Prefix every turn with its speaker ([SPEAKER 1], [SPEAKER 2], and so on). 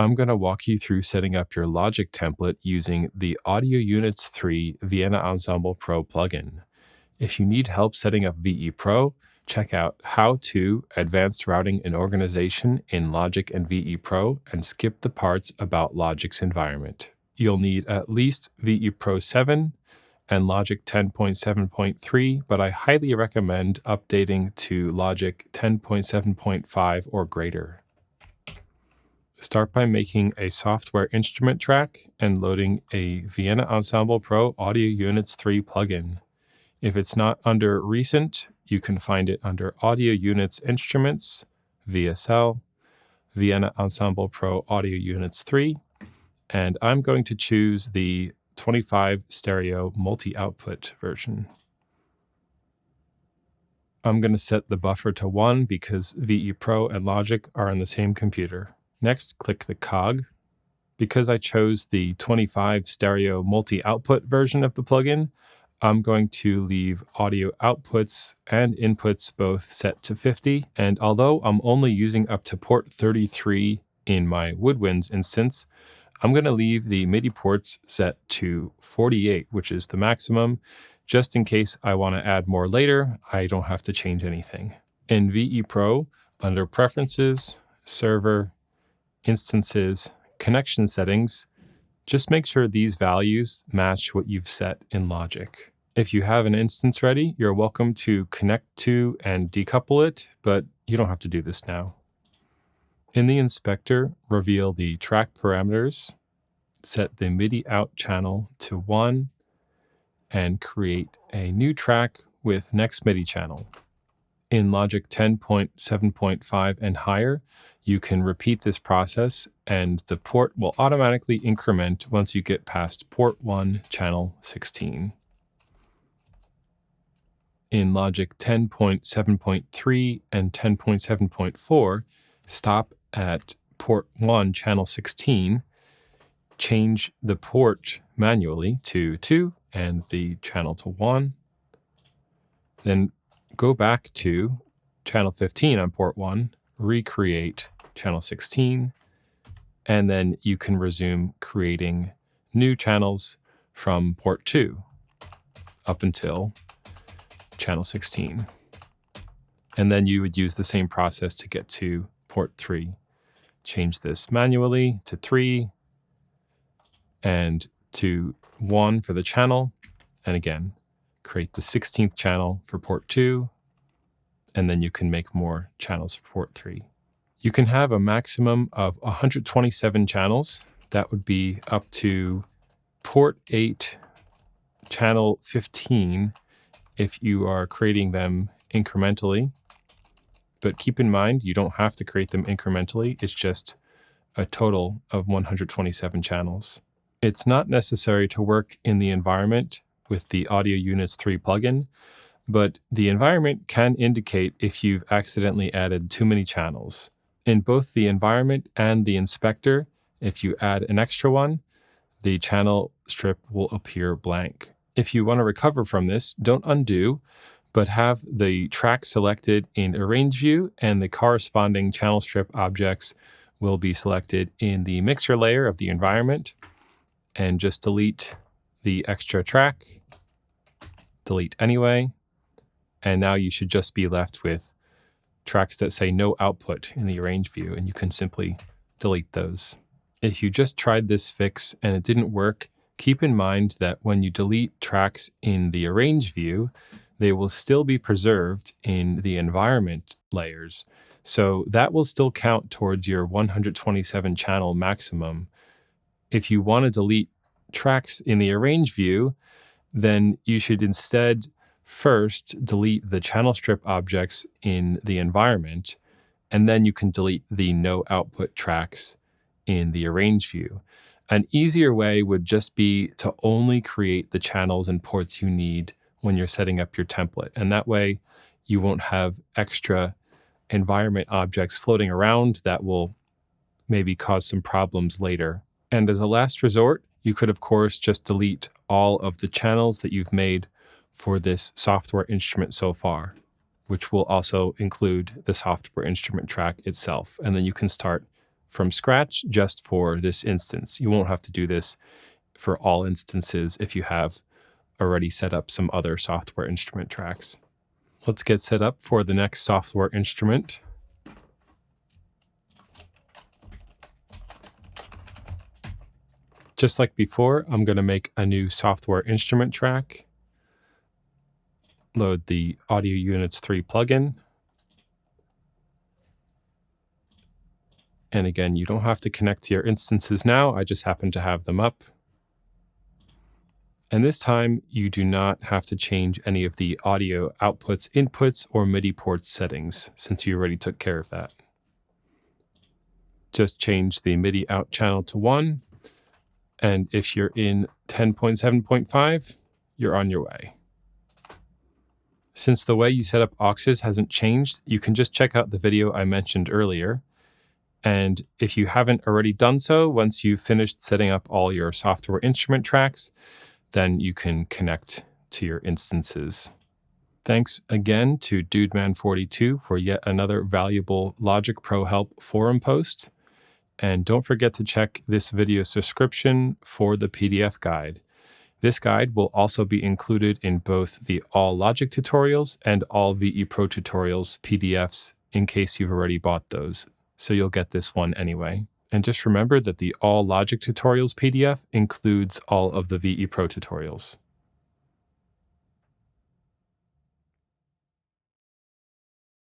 [SPEAKER 1] I'm going to walk you through setting up your Logic template using the AUv3 Vienna Ensemble Pro plugin. If you need help setting up VEPro, check out How to Advanced Routing and Organization in Logic and VEPro and skip the parts about Logic's environment. You'll need at least VEPro 7 and Logic 10.7.3, but I highly recommend updating to Logic 10.7.5 or greater. Start by making a software instrument track and loading a Vienna Ensemble Pro Audio Units 3 plugin. If it's not under Recent, you can find it under Audio Units Instruments, VSL, Vienna Ensemble Pro Audio Units 3, and I'm going to choose the 25 stereo multi-output version. I'm going to set the buffer to 1 because VEPro and Logic are on the same computer. Next, click the cog. Because I chose the 25 stereo multi-output version of the plugin, I'm going to leave audio outputs and inputs both set to 50. And although I'm only using up to port 33 in my Woodwinds instance, I'm going to leave the MIDI ports set to 48, which is the maximum. Just in case I want to add more later, I don't have to change anything. In VEPro, under Preferences, Server, Instances, Connection Settings, just make sure these values match what you've set in Logic. If you have an instance ready, you're welcome to connect to and decouple it, but you don't have to do this now. In the inspector, reveal the track parameters, set the MIDI out channel to 1, and create a new track with next MIDI channel. In Logic 10.7.5 and higher, you can repeat this process and the port will automatically increment once you get past port 1, channel 16. In Logic 10.7.3 and 10.7.4, stop at port 1, channel 16, change the port manually to 2 and the channel to 1, then go back to channel 15 on port 1, recreate channel 16, and then you can resume creating new channels from port 2 up until channel 16. And then you would use the same process to get to port 3. Change this manually to 3 and to 1 for the channel, and again, create the 16th channel for port 2, and then you can make more channels for port 3. You can have a maximum of 127 channels. That would be up to port 8, channel 15, if you are creating them incrementally. But keep in mind, you don't have to create them incrementally. It's just a total of 127 channels. It's not necessary to work in the environment with the Audio Units 3 plugin, but the environment can indicate if you've accidentally added too many channels. In both the environment and the inspector, if you add an extra one, the channel strip will appear blank. If you want to recover from this, don't undo, but have the track selected in Arrange View and the corresponding channel strip objects will be selected in the mixer layer of the environment. And just delete the extra track, delete anyway, and now you should just be left with tracks that say no output in the Arrange View, and you can simply delete those. If you just tried this fix and it didn't work, keep in mind that when you delete tracks in the Arrange View, they will still be preserved in the environment layers. So that will still count towards your 127 channel maximum. If you want to delete tracks in the Arrange View, then you should instead first delete the channel strip objects in the environment, and then you can delete the no output tracks in the Arrange View. An easier way would just be to only create the channels and ports you need when you're setting up your template. And that way you won't have extra environment objects floating around that will maybe cause some problems later. And as a last resort, you could, of course, just delete all of the channels that you've made for this software instrument so far, which will also include the software instrument track itself. And then you can start from scratch just for this instance. You won't have to do this for all instances if you have already set up some other software instrument tracks. Let's get set up for the next software instrument. Just like before, I'm going to make a new software instrument track, load the Audio Units 3 plugin. And again, you don't have to connect to your instances now. I just happen to have them up. And this time, you do not have to change any of the audio outputs, inputs, or MIDI ports settings, since you already took care of that. Just change the MIDI out channel to 1. And if you're in 10.7.5, you're on your way. Since the way you set up Auxes hasn't changed, you can just check out the video I mentioned earlier. And if you haven't already done so, once you've finished setting up all your software instrument tracks, then you can connect to your instances. Thanks again to DudeMan42 for yet another valuable Logic Pro Help forum post. And don't forget to check this video's description for the PDF guide. This guide will also be included in both the All Logic tutorials and All VEPro tutorials PDFs in case you've already bought those. So you'll get this one anyway. And just remember that the All Logic tutorials PDF includes all of the VEPro tutorials.